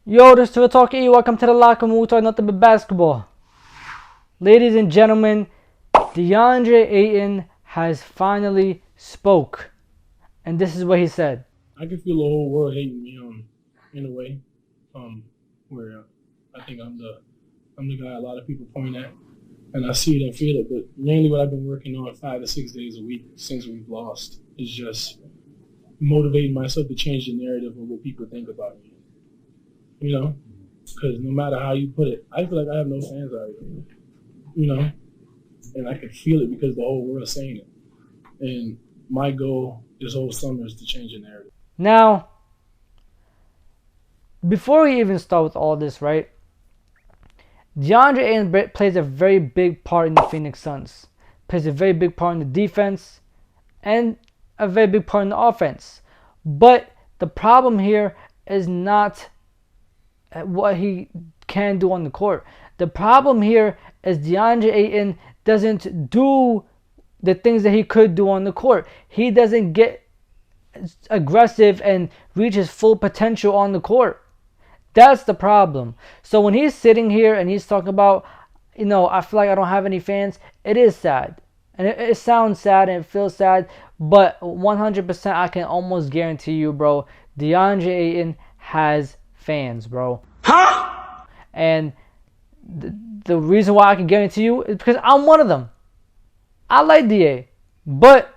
Yo, this is Real Talk E. Welcome to the locker room. We're talking nothing but basketball. Ladies and gentlemen, Deandre Ayton has finally spoke. And this is what he said. I can feel the whole world hating me in a way, where I think I'm the guy a lot of people point at, and I see it and feel it. But mainly, what I've been working on 5 to 6 days a week since we've lost is just motivating myself to change the narrative of what people think about me. You know, because no matter how you put it, I feel like I have no fans out here. You know, and I can feel it because the whole world's saying it. And my goal this whole summer is to change the narrative. Now, before we even start with all this, right? Deandre Ayton plays a very big part in the Phoenix Suns. Plays a very big part in the defense and a very big part in the offense. But the problem here is not what he can do on the court. The problem here is DeAndre Ayton doesn't do the things that he could do on the court. He doesn't get aggressive and reach his full potential on the court. That's the problem. So when he's sitting here and he's talking about, I feel like I don't have any fans, it is sad. And it sounds sad and it feels sad, but 100% I can almost guarantee you, bro, DeAndre Ayton has fans, bro. Huh? And the reason why I can guarantee you is because I'm one of them. I like DA, but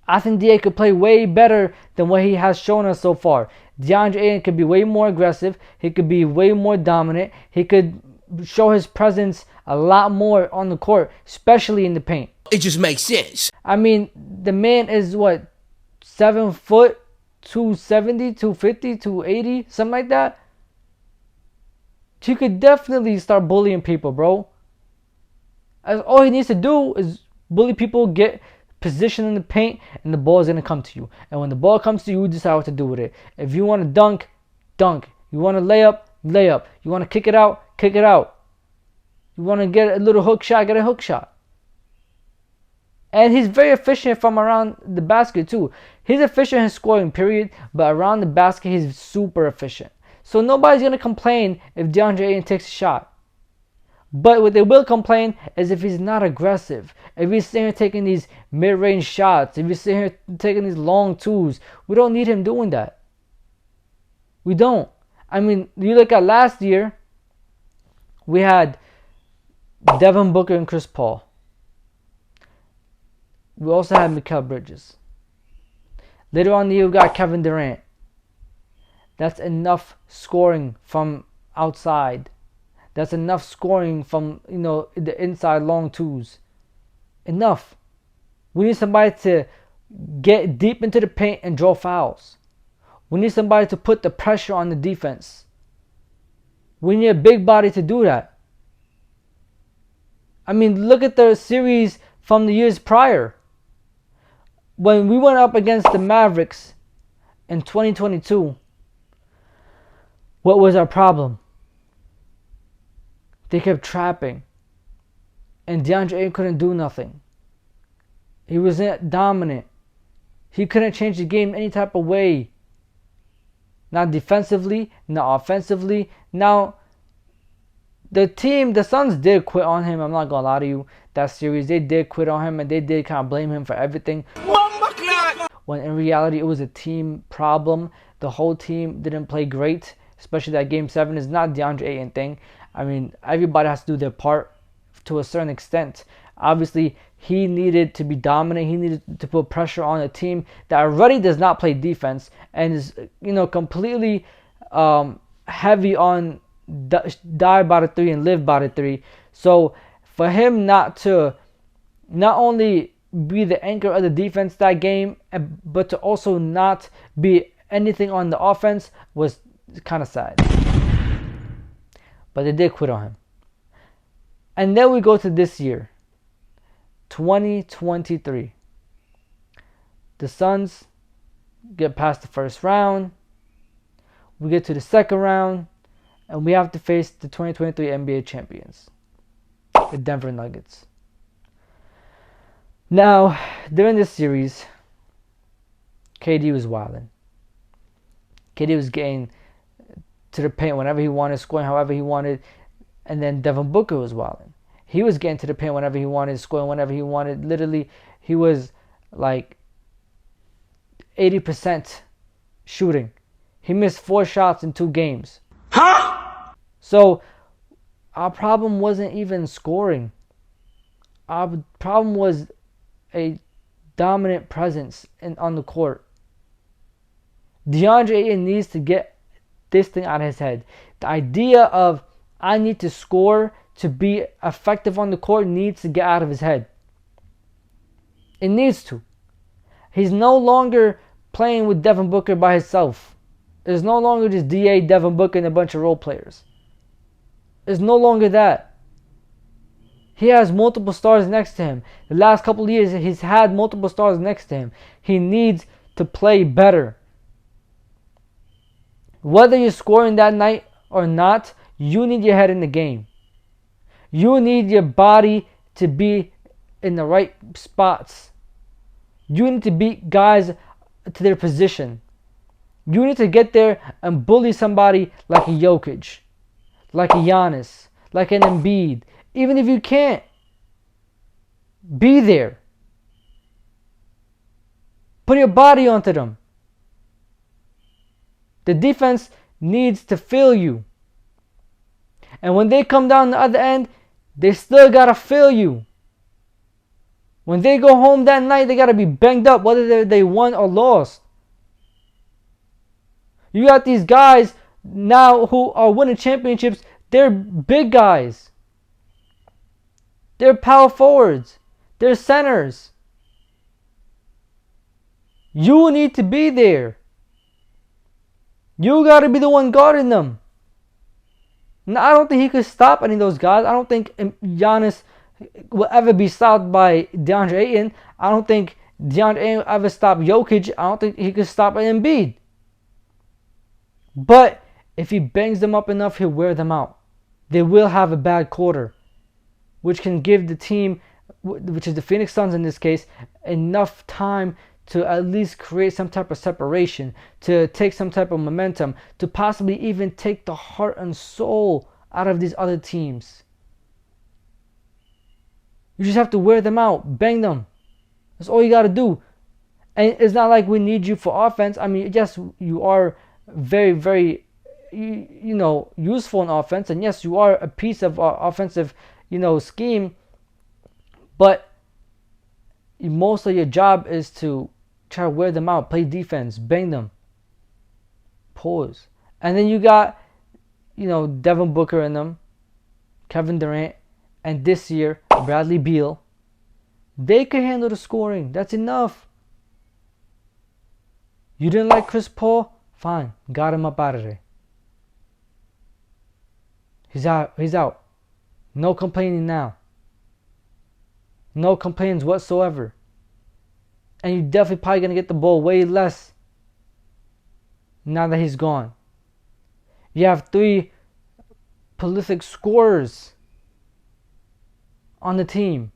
I think DA could play way better than what he has shown us so far. DeAndre Ayton could be way more aggressive. He could be way more dominant. He could show his presence a lot more on the court, especially in the paint. It just makes sense. I mean, the man is what, 7 foot, 270, 250, 280, something like that. He could definitely start bullying people, bro. All he needs to do is bully people, get position in the paint, and the ball is going to come to you. And when the ball comes to you, you decide what to do with it. If you want to dunk, dunk. You want to lay up, lay up. You want to kick it out, kick it out. You want to get a little hook shot, get a hook shot. And he's very efficient from around the basket too. He's efficient in scoring, period. But around the basket, he's super efficient. So nobody's going to complain if DeAndre Ayton takes a shot. But what they will complain is if he's not aggressive. If he's sitting here taking these mid-range shots. If he's sitting here taking these long twos. We don't need him doing that. We don't. I mean, you look at last year. We had Devin Booker and Chris Paul. We also had Mikal Bridges. Later on in the year, we got Kevin Durant. That's enough scoring from outside. That's enough scoring from, the inside long twos. Enough. We need somebody to get deep into the paint and draw fouls. We need somebody to put the pressure on the defense. We need a big body to do that. I mean, look at the series from the years prior. When we went up against the Mavericks in 2022, what was our problem? They kept trapping. And DeAndre Ayton couldn't do nothing. He wasn't dominant. He couldn't change the game any type of way. Not defensively, not offensively. Now, the Suns did quit on him. I'm not going to lie to you. That series, they did quit on him and they did kind of blame him for everything. When in reality, it was a team problem. The whole team didn't play great. Especially that Game 7 is not DeAndre Ayton thing. I mean, everybody has to do their part to a certain extent. Obviously, he needed to be dominant. He needed to put pressure on a team that already does not play defense and is, completely heavy on die by the three and live by the three. So for him not only be the anchor of the defense that game, but to also not be anything on the offense was kind of sad. But they did quit on him. And then we go to this year, 2023. The Suns get past the first round. We get to the second round. And we have to face the 2023 NBA champions, the Denver Nuggets. Now, during this series, KD was wilding. KD was getting to the paint whenever he wanted, scoring however he wanted. And then Devin Booker was wilding. He was getting to the paint whenever he wanted, scoring whenever he wanted. Literally, he was like 80% shooting. He missed 4 shots in 2 games. Huh? So our problem wasn't even scoring. Our problem was a dominant presence on the court. Deandre Ayton needs to get this thing out of his head. The idea of I need to score to be effective on the court needs to get out of his head. It needs to. He's no longer playing with Devin Booker by himself. It's no longer just DA, Devin Booker, and a bunch of role players. It's no longer that. He has multiple stars next to him. The last couple of years, he's had multiple stars next to him. He needs to play better. Whether you're scoring that night or not, you need your head in the game. You need your body to be in the right spots. You need to beat guys to their position. You need to get there and bully somebody like a Jokic, like a Giannis, like an Embiid. Even if you can't, be there. Put your body onto them. The defense needs to feel you. And when they come down the other end, they still got to feel you. When they go home that night, they got to be banged up, whether they won or lost. You got these guys now who are winning championships. They're big guys. They're power forwards. They're centers. You need to be there. You got to be the one guarding them. Now, I don't think he could stop any of those guys. I don't think Giannis will ever be stopped by Deandre Ayton. I don't think Deandre Ayton will ever stop Jokic. I don't think he could stop Embiid. But if he bangs them up enough, he'll wear them out. They will have a bad quarter, which can give the team, which is the Phoenix Suns in this case, enough time to at least create some type of separation, to take some type of momentum, to possibly even take the heart and soul out of these other teams. You just have to wear them out, bang them. That's all you got to do. And it's not like we need you for offense. I mean, yes, you are very, very, useful in offense. And yes, you are a piece of offensive, scheme. But most of your job is to try to wear them out, play defense, bang them. Pause. And then you got, Devin Booker in them, Kevin Durant, and this year, Bradley Beal. They can handle the scoring. That's enough. You didn't like Chris Paul? Fine. Got him up out of there. He's out. He's out. No complaining now. No complaints whatsoever. And you're definitely probably going to get the ball way less now that he's gone. You have 3 prolific scorers on the team.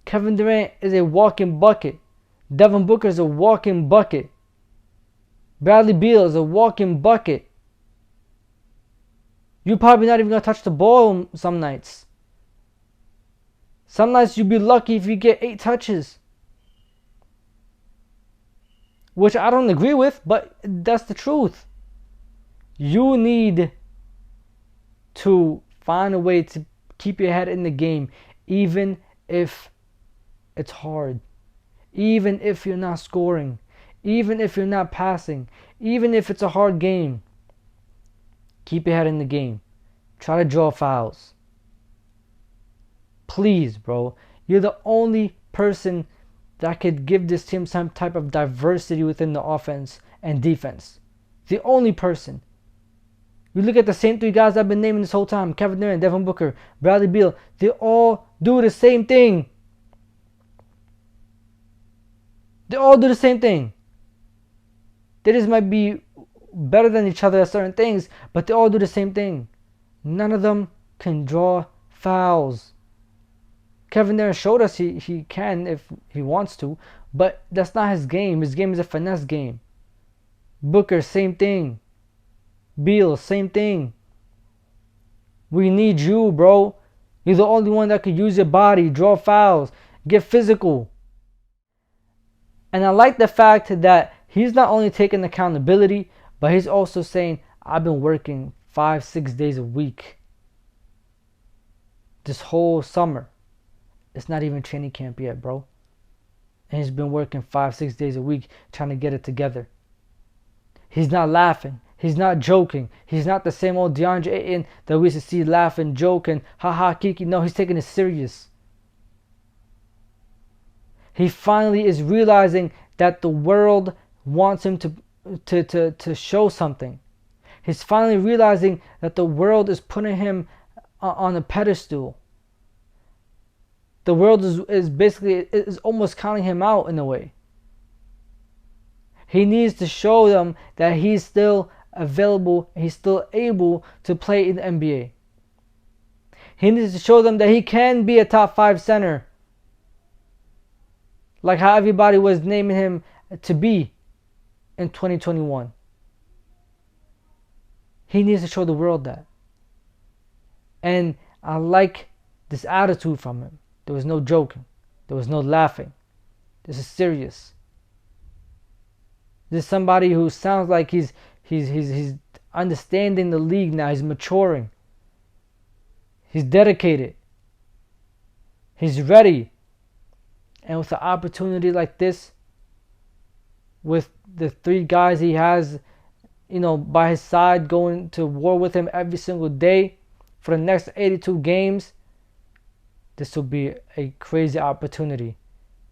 Kevin Durant is a walking bucket. Devin Booker is a walking bucket. Bradley Beal is a walking bucket. You're probably not even going to touch the ball some nights. Some nights you'll be lucky if you get 8 touches. Which I don't agree with, but that's the truth. You need to find a way to keep your head in the game, even if it's hard. Even if you're not scoring. Even if you're not passing. Even if it's a hard game. Keep your head in the game. Try to draw fouls. Please, bro. You're the only person that could give this team some type of diversity within the offense and defense. The only person. You look at the same 3 guys I've been naming this whole time. Kevin Durant, Devin Booker, Bradley Beal. They all do the same thing. They all do the same thing. They just might be better than each other at certain things, but they all do the same thing. None of them can draw fouls. Kevin Durant showed us he can if he wants to, but that's not his game. His game is a finesse game. Booker, same thing. Beal, same thing. We need you, bro. You're the only one that could use your body, draw fouls, get physical. And I like the fact that he's not only taking accountability, but he's also saying, I've been working 5-6 days a week this whole summer. It's not even training camp yet, bro. And he's been working 5-6 days a week trying to get it together. He's not laughing. He's not joking. He's not the same old Deandre Ayton that we used to see laughing, joking, haha, kiki. No, he's taking it serious. He finally is realizing that the world wants him to show something. He's finally realizing that the world is putting him on a pedestal. The world is basically almost counting him out in a way. He needs to show them that he's still available, he's still able to play in the NBA. He needs to show them that he can be a top 5 center, like how everybody was naming him to be in 2021. He needs to show the world that. And I like this attitude from him. There was no joking. There was no laughing. This is serious. This is somebody who sounds like he's understanding the league now. He's maturing. He's dedicated. He's ready. And with an opportunity like this, with the 3 guys he has, by his side, going to war with him every single day for the next 82 games, this will be a crazy opportunity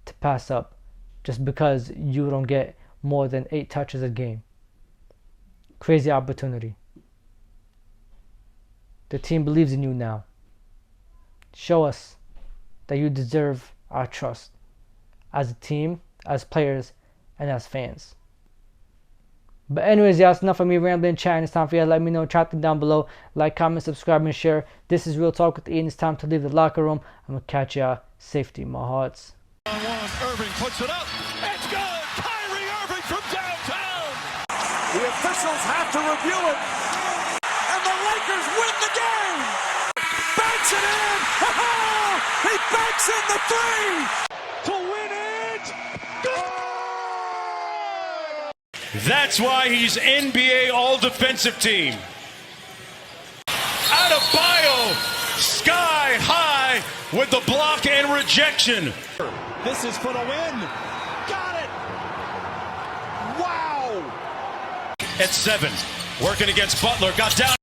to pass up just because you don't get more than 8 touches a game. Crazy opportunity. The team believes in you now. Show us that you deserve our trust as a team, as players, and as fans. But anyways, y'all, it's enough of me rambling, chatting. It's time for you to let me know. Chat down below. Like, comment, subscribe, and share. This is Real Talk with Ian. It's time to leave the locker room. I'm going to catch y'all. Safety, my hearts. Irving puts it up. It's good. Kyrie Irving from downtown. The officials have to review it. And the Lakers win the game. Banks it in. He banks in the 3 to win it. Good. That's why he's NBA All-Defensive Team. Adebayo, sky high with the block and rejection. This is for the win. Got it. Wow. At 7, working against Butler, got down.